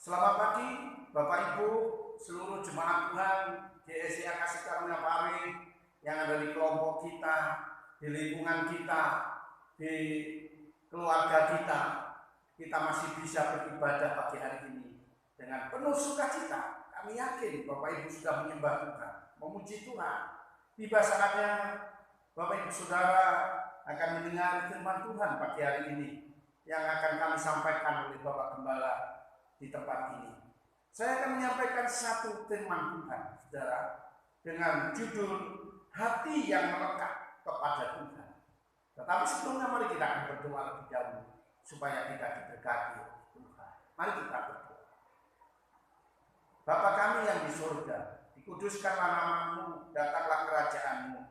Selamat pagi Bapak Ibu, seluruh jemaat Tuhan GSI Kasih Karunia Pare yang ada di kelompok kita, di lingkungan kita, di keluarga kita. Kita masih bisa beribadah pagi hari ini dengan penuh sukacita. Kami yakin Bapak Ibu sudah menyembah Tuhan, memuji Tuhan. Tiba saatnya Bapak Ibu Saudara akan mendengar firman Tuhan pagi hari ini yang akan kami sampaikan oleh Bapak Gembala di tempat ini. Saya akan menyampaikan satu firman Tuhan, saudara, dengan judul hati yang melekat kepada Tuhan. Tetapi sebelumnya mari kita akan berdoa lebih dahulu supaya kita diberkati oleh Tuhan. Mari kita berdoa. Bapa kami yang di surga, dikuduskanlah nama-Mu, datanglah kerajaan-Mu.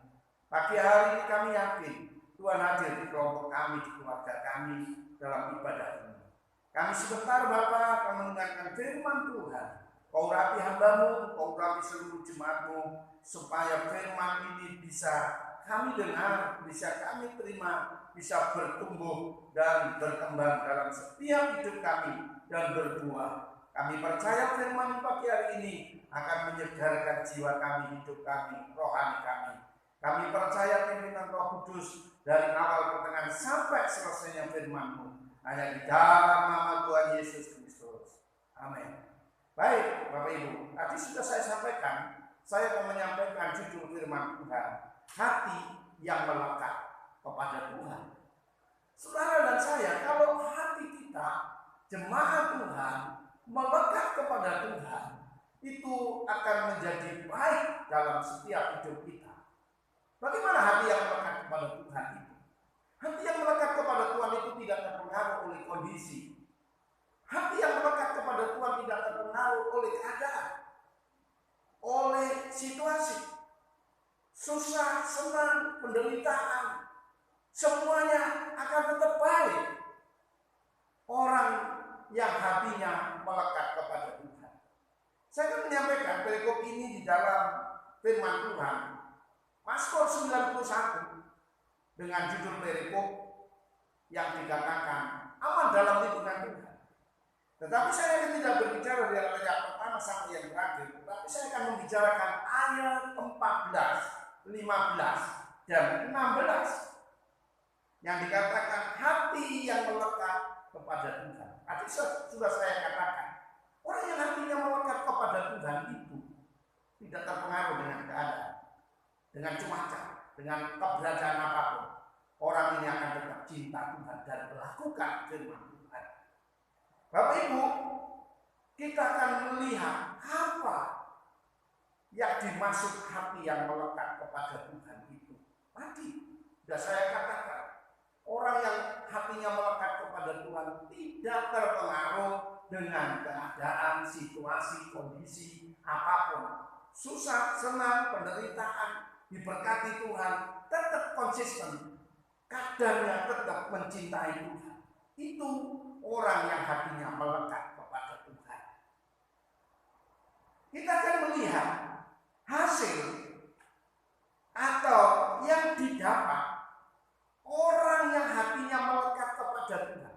Pagi hari ini kami yakin Tuhan hadir di kelompok kami, di keluarga kami dalam ibadah ini. Kami sebentar Bapa akan mendengarkan firman Tuhan. Kau urapi hamba-Mu, Kau urapi seluruh jemaat-Mu, supaya firman ini bisa kami dengar, bisa kami terima, bisa bertumbuh dan berkembang dalam setiap hidup kami dan berbuah. Kami percaya firman pagi hari ini akan menyegarkan jiwa kami, hidup kami, rohani kami. Kami percaya pimpinan Roh Kudus dari awal pertengahan sampai selesainya firman-Mu hanya di dalam nama Tuhan Yesus Kristus. Amin. Baik Bapak Ibu, tadi sudah saya sampaikan, saya akan menyampaikan judul firman Tuhan, hati yang melekat kepada Tuhan. Saudara dan saya, kalau hati kita, jemaat Tuhan, melekat kepada Tuhan, itu akan menjadi baik dalam setiap hidup kita. Bagaimana hati yang melekat kepada Tuhan itu? Hati yang melekat kepada Tuhan itu tidak terpengaruh oleh kondisi. Hati yang melekat kepada Tuhan tidak terpengaruh oleh keadaan, oleh situasi. Susah, senang, penderitaan, semuanya akan tetap baik. Orang yang hatinya melekat kepada Tuhan. Saya akan menyampaikan perikop ini di dalam firman Tuhan. Mazmur 91. Dengan judul perikop yang dikatakan aman dalam lindungan Tuhan. Tetapi saya tidak berbicara dari ayat pertama sampai yang terakhir, tetapi saya akan membicarakan ayat 14, 15, dan 16 yang dikatakan hati yang melekat kepada Tuhan. Tadi sudah saya katakan, orang yang hatinya melekat kepada Tuhan itu tidak terpengaruh dengan keadaan, dengan cuaca, dengan keberadaan apapun. Orang ini akan tetap cinta Tuhan dan melakukan firman Tuhan. Bapak Ibu, kita akan melihat apa yang dimaksud hati yang melekat kepada Tuhan itu. Tadi sudah saya katakan, orang yang hatinya melekat kepada Tuhan tidak terpengaruh dengan keadaan, situasi, kondisi apapun. Susah, senang, penderitaan, diberkati Tuhan, tetap konsisten, kadarnya tetap mencintai Tuhan. Itu orang yang hatinya melekat kepada Tuhan. Kita akan melihat hasil atau yang didapat orang yang hatinya melekat kepada Tuhan.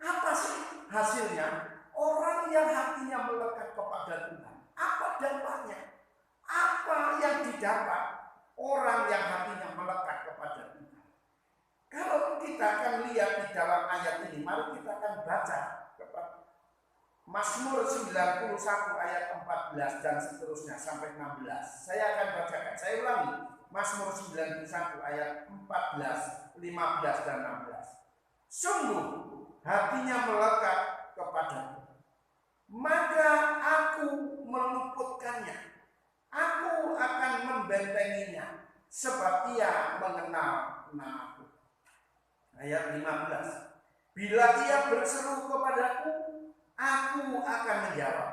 Apa sih hasilnya? Orang yang hatinya melekat kepada Tuhan. Apa dampaknya? Apa yang didapat orang yang hatinya melekat kepada Tuhan? Kalau kita akan lihat di dalam ayat ini, mari kita akan baca Mazmur 91 ayat 14 dan seterusnya sampai 16. Saya akan bacakan, saya ulangi, Mazmur 91 ayat 14, 15 dan 16. Sungguh hatinya melekat kepadaku, maka aku meluputkannya. Aku akan membentenginya, sebab ia mengenal namaku. Ayat 15. Bila ia berseru kepadaku, aku akan menjawab.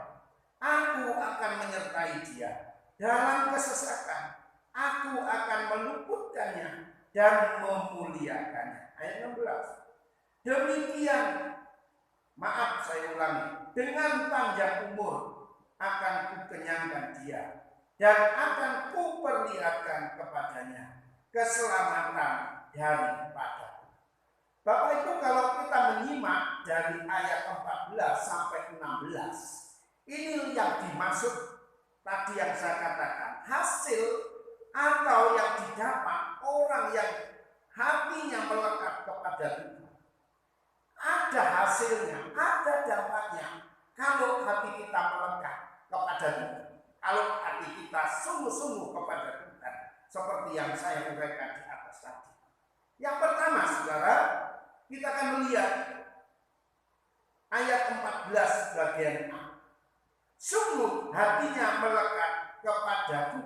Aku akan menyertai dia. Dalam kesesakan, aku akan meluputkannya dan memuliakannya. Ayat 16. Demikian, maaf saya ulangi, dengan panjang umur akan kukenyangkan dia dan akan kuperlihatkan kepadanya keselamatan daripada. Bapak Ibu, kalau kita menyimak dari ayat 14 sampai 16, 16. Ini yang dimaksud tadi yang saya katakan, hasil atau yang didapat orang yang hatinya melekat kepada Tuhan. Ada hasilnya, ada dampaknya kalau hati kita melekat kepada Tuhan. Kalau hati kita sungguh-sungguh kepada Tuhan, seperti yang saya uraikan di atas tadi. Yang pertama, saudara, kita akan melihat ayat 14 bagian A. Sungguh hatinya melekat kepadaku,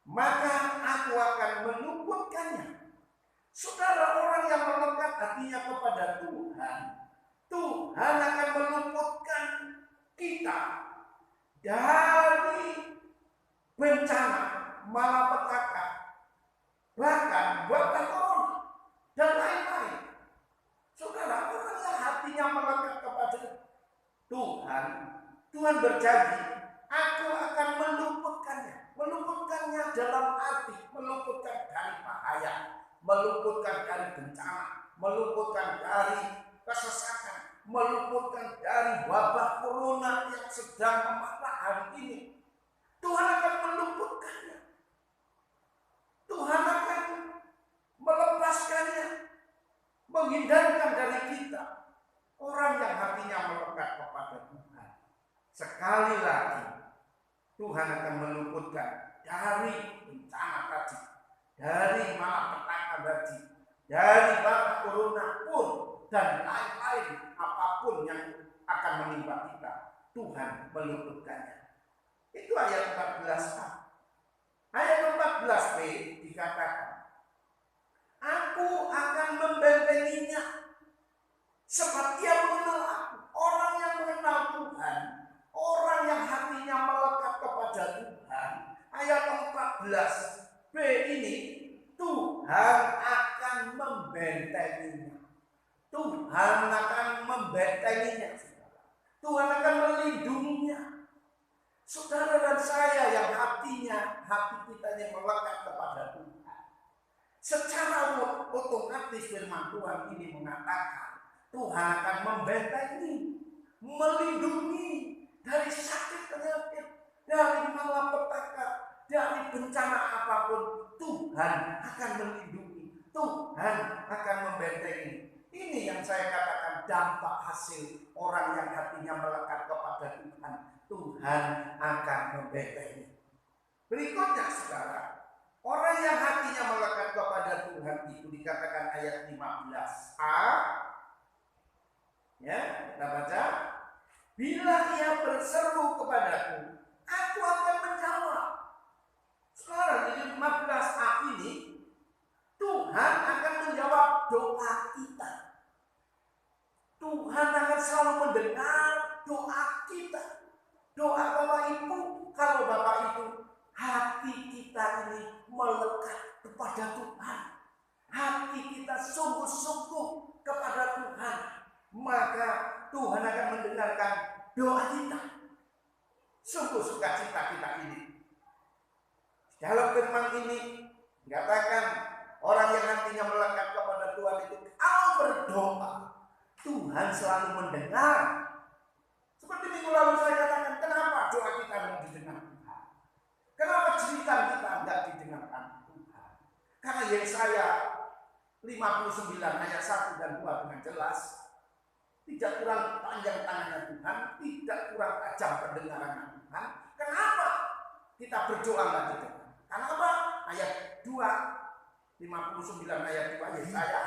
maka aku akan meluputkannya. Saudara, orang yang melekat hatinya kepada Tuhan, Tuhan akan meluputkan kita dari bencana, malapetaka, bahkan wabah corona dan lain-lain. Saudara, orang yang hatinya melekat kepada Tuhan, Tuhan berjanji, aku akan meluputkannya dalam arti meluputkan dari bahaya, meluputkan dari bencana, meluputkan dari kesesakan, meluputkan dari wabah corona yang sedang memaksa hari ini. Tuhan akan meluputkannya. Tuhan akan melepaskannya, menghindarkan dari kita orang yang hatinya melekat kepada Tuhan. Sekali lagi, Tuhan akan meluputkan dari bencana tadi, dari malapetaka tadi, dari wabah corona pun, dan lain-lain apapun yang akan menimpa kita. Tuhan meluputkannya. Itu ayat 14a. Ayat 14b dikatakan, aku akan membentenginya sebab ia mengenal aku. Orang yang mengenal Tuhan, orang yang hatinya melekat kepada Tuhan. Ayat 14b ini, Tuhan akan membentenginya. Tuhan akan membentenginya. Tuhan akan melindunginya. Saudara dan saya yang hati kita yang melekat kepada Tuhan, secara otomatis firman Tuhan ini mengatakan Tuhan akan membentengi, melindungi dari sakit penyakit, dari malapetaka, dari bencana apapun. Tuhan akan melindungi, Tuhan akan membentengi. Ini yang saya katakan dampak hasil orang yang hatinya melekat kepada Tuhan. Tuhan akan membentengi. Berikutnya, saudara, orang yang hatinya melekat kepada Tuhan itu dikatakan ayat 15a. Ya, kita baca. Bila ia berseru kepadaku, aku akan menjawab. Sekarang di 15a ini, Tuhan akan menjawab doa kita. Tuhan akan selalu mendengar doa kita. Doa Bapak Ibu, kalau Bapak Ibu hati kita ini melekat kepada Tuhan, hati kita sungguh-sungguh kepada Tuhan, maka Tuhan akan mendengarkan doa kita. Sungguh sukacita kita ini. Dalam firman ini dikatakan orang yang hatinya melekat kepada Tuhan itu, kalau berdoa, Tuhan selalu mendengar. Seperti minggu lalu saya katakan, kenapa doa kita tidak didengar Tuhan? Kenapa cerita kita tidak didengarkan Tuhan? Karena Yesaya 59 ayat 1 dan 2 dengan jelas, tidak kurang panjang tangannya Tuhan, tidak kurang tajam pendengarannya Tuhan. Kenapa kita berdoa tidak didengar? Karena apa? Ayat 2, 59 ayat 2 Yesaya,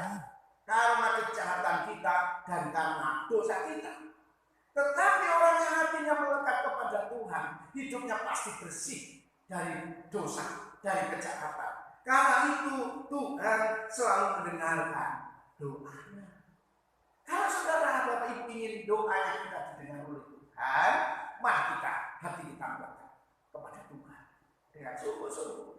karena kejahatan kita dan karena dosa kita. Tetapi orang yang hatinya melekat kepada Tuhan, hidupnya pasti bersih dari dosa, dari kejahatan. Karena itu Tuhan selalu mendengarkan doanya. Kalau saudara Bapak Ibu ingin doanya kita didengar oleh Tuhan, mari kita hati kita melekat kepada Tuhan dengan sungguh-sungguh,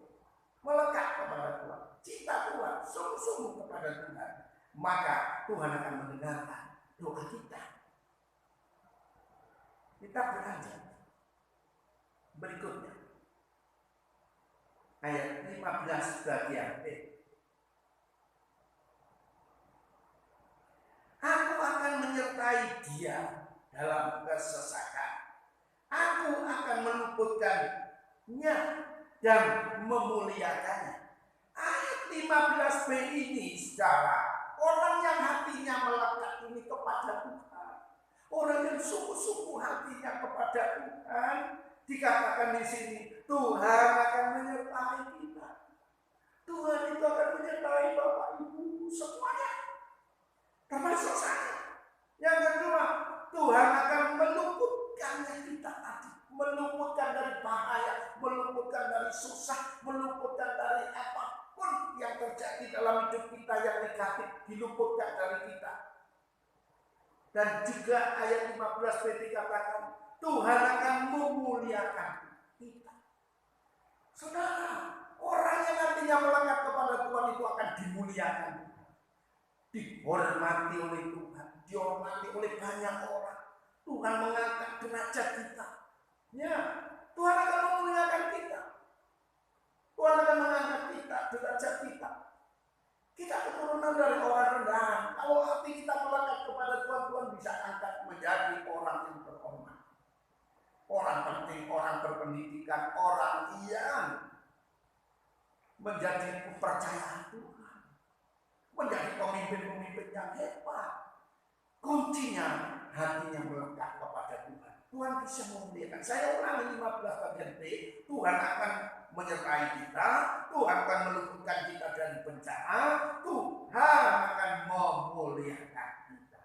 melekat kepada Tuhan, cinta Tuhan, sungguh-sungguh kepada Tuhan, maka Tuhan akan mendengarkan doa kita. Kita beranjak berikutnya ayat 15 bagian B. Aku akan menyertai dia dalam kesesakan. Aku akan meluputkannya dan memuliakannya. Ayat 15b ini, saudara, orang yang hatinya melekat ini kepada Tuhan, orang yang sungguh-sungguh hatinya kepada Tuhan, dikatakan di sini, Tuhan akan menyertai kita. Tuhan itu akan menyertai Bapak Ibu semuanya, termasuk saya. Yang kedua, Tuhan akan meluputkannya kita tadi, meluputkan dari bahaya, meluputkan dari susah, meluputkan dari apapun yang terjadi dalam hidup kita yang negatif, diluputkan dari kita. Dan juga ayat 15b dikatakan, Tuhan akan memuliakan kita. Saudara, orang yang nantinya melekat kepada Tuhan itu akan dimuliakan, dihormati oleh Tuhan, dihormati oleh banyak orang. Tuhan mengangkat derajat kita. Ya, Tuhan akan memuliakan kita. Tuhan akan mengangkat kita, derajat kita. Kita keturunan dari orang rendahan. Kalau hati kita melekat kepada Tuhan, Tuhan bisa angkat menjadi orang yang terhormat, orang penting, orang berpendidikan, orang yang menjadi kepercayaan Tuhan, menjadi pemimpin-pemimpin yang hebat. Kuncinya hatinya melekat kepada Tuhan. Tuhan bisa memuliakan. Saya ulangi 15 bagian B. Tuhan akan menyertai kita. Tuhan akan meluputkan kita dari bencana. Tuhan akan memuliakan kita.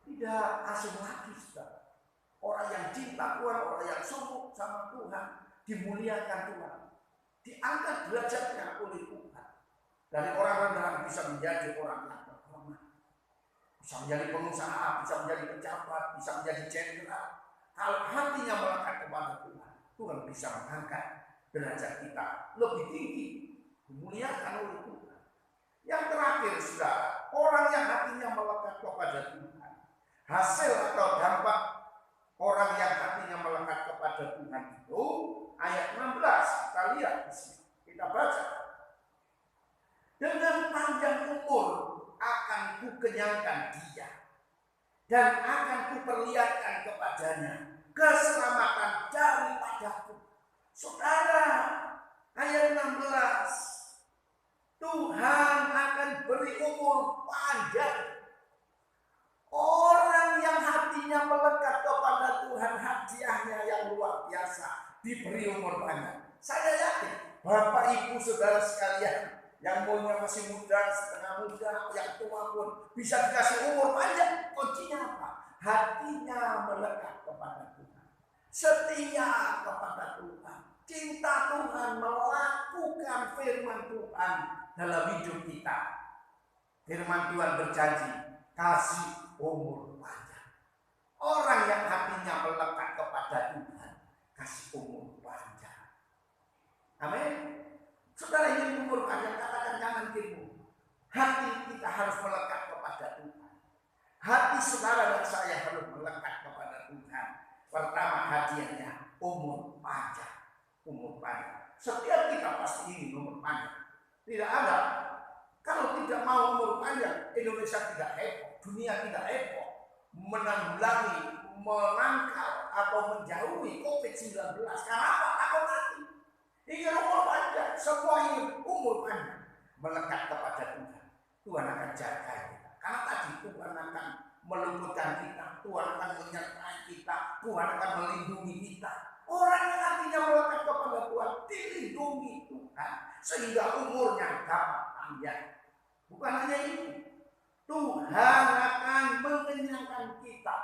Tidak asing lagi, saudara. Orang yang cinta Tuhan, orang yang sungguh sama Tuhan, dimuliakan Tuhan, diangkat derajatnya oleh Tuhan. Dari orang rendahan bisa menjadi orang yang terhormat, bisa menjadi pengusaha, bisa menjadi pejabat, bisa menjadi jenderal. Kalau hatinya melekat kepada Tuhan, Tuhan bisa mengangkat derajat kita lebih tinggi, dimuliakan oleh Tuhan. Yang terakhir, saudara, orang yang hatinya melekat kepada Tuhan, hasil atau dampak orang yang hatinya melekat kepada Tuhan itu, ayat 16, kita lihat di sini, kita baca. Dengan panjang umur akan kukenyangkan dia, dan akan kuperlihatkan kepadanya keselamatan daripadaku. Saudara, ayat 16, Tuhan akan beri umur panjang. Orang yang hatinya melekat kepada Tuhan, hadiahnya yang luar biasa, diberi umur panjang. Saya yakin Bapak Ibu Saudara sekalian, yang umurnya masih muda, setengah muda, yang tua pun bisa dikasih umur panjang. Kuncinya apa? Hatinya melekat kepada Tuhan, setia kepada Tuhan, cinta Tuhan, melakukan firman Tuhan dalam hidup kita. Firman Tuhan berjanji kasih umur panjang. Orang yang hatinya melekat kepada Tuhan, kasih umur panjang. Amin. Saudara ingin umur panjang, katakan kanan kirimu, hati kita harus melekat kepada Tuhan. Hati saudara dan saya harus melekat kepada Tuhan. Pertama, hadiahnya umur panjang. Umur panjang. Setiap kita pasti ingin umur panjang. Tidak ada. Kalau tidak mau umur panjang, Indonesia tidak heboh, dunia tidak heboh menanggulangi, menangkal atau menjauhi COVID-19. Karena apa? Takut mati. Ingin umur panjang, semua ingin umur panjang, melekat kepada Tuhan. Tuhan akan jaga kita. Karena tadi Tuhan akan meluputkan kita, Tuhan akan menyertai kita, Tuhan akan melindungi kita. Orang yang hatinya melekat kepada Tuhan dilindungi Tuhan sehingga umurnya dapat panjang. Bukan hanya itu, Tuhan akan mengenyangkan kita.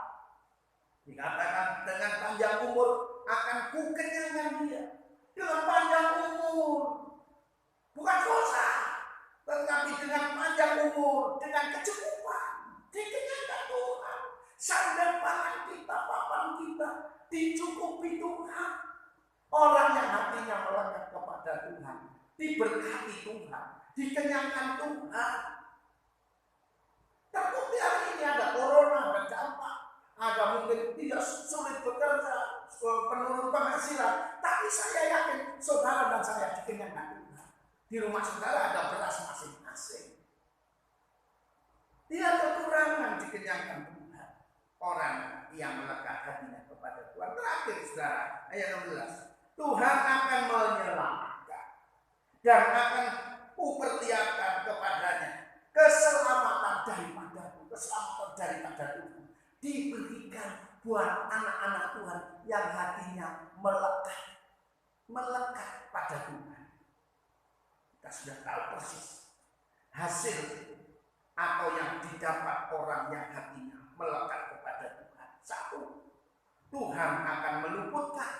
Dikatakan dengan panjang umur akan kukenyangkan dia. Dengan panjang umur, bukan dosa, tetapi dengan panjang umur, dengan kecukupan, dikenyangkan Tuhan. Sandal pangan kita, papan kita, dicukupi Tuhan. Orang yang hatinya melekat kepada Tuhan, diberkati Tuhan, dikenyangkan Tuhan. Terbukti hari ini ada corona, ada dampak, ada mungkin tidak sulit bekerja, penurun penghasilan, tapi saya yakin saudara dan saya dikenyangkan Tuhan. Di rumah saudara ada beras masing-masing, tidak kekurangan. Jangan dikenyangkan Tuhan orang yang melekat hatinya kepada Tuhan. Terakhir saudara, ayat 16. Tuhan akan menyelamatkan dan akan kuperlihatkan kepadanya keselamatan daripada Tuhan. Diberikan buat anak-anak Tuhan yang hatinya melekat pada Tuhan. Kita sudah tahu persis hasil atau yang didapat orang yang hatinya melekat kepada Tuhan. Satu, Tuhan akan meluputkan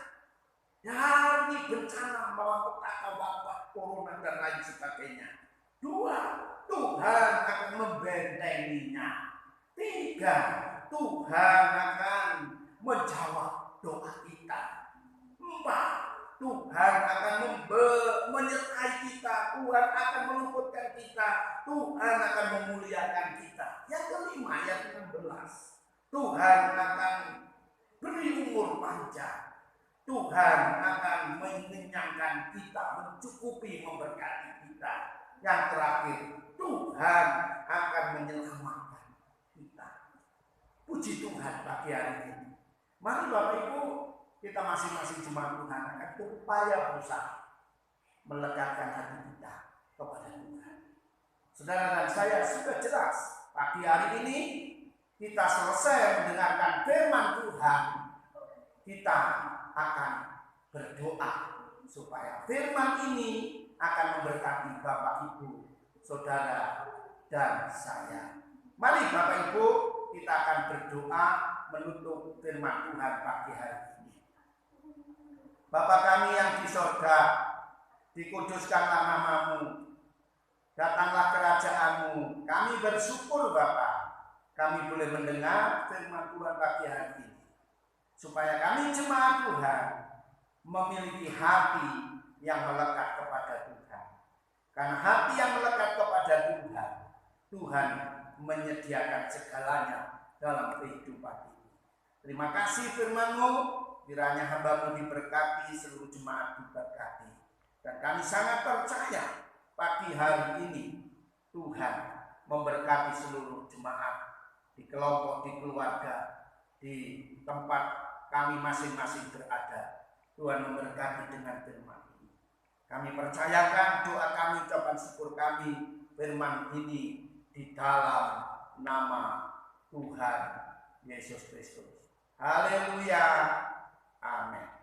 dari bencana malapetaka, wabah, corona dan lain sebagainya. Dua, Tuhan akan membentenginya. Tiga, Tuhan akan menjawab doa kita. Empat, Tuhan akan menyertai kita. Tuhan akan meluputkan kita. Tuhan akan memuliakan kita. Yang kelima, ayat 16. Tuhan akan beri umur panjang. Tuhan akan mengenyangkan kita, mencukupi, memberkati kita. Yang terakhir, Tuhan akan menyelamatkan kita. Puji Tuhan pagi hari ini. Mari Bapak Ibu, kita masing-masing jemaat Tuhan akan berupaya berusaha melekatkan hati kita kepada Tuhan. Saudara dan saya sudah jelas pagi hari ini kita selesai mendengarkan firman Tuhan, kita akan berdoa supaya firman ini akan memberkati Bapak Ibu, Saudara dan saya. Mari Bapak Ibu, kita akan berdoa menutup firman Tuhan pagi hari ini. Bapa kami yang di sorga, dikuduskanlah nama-Mu, datanglah kerajaan-Mu. Kami bersyukur Bapa, kami boleh mendengar firman Tuhan pagi hari ini, supaya kami jemaat Tuhan memiliki hati yang melekat kepada Tuhan. Karena hati yang melekat kepada Tuhan, Tuhan menyediakan segalanya dalam kehidupan ini. Terima kasih firman-Mu, kiranya hamba-Mu diberkati, seluruh jemaat diberkati. Dan kami sangat percaya pagi hari ini Tuhan memberkati seluruh jemaat di kelompok, di keluarga, di tempat kami masing-masing berada. Tuhan memberkati dengan firman ini. Kami percayakan doa kami, ucapan syukur kami, firman ini di dalam nama Tuhan Yesus Kristus. Haleluya. Amin.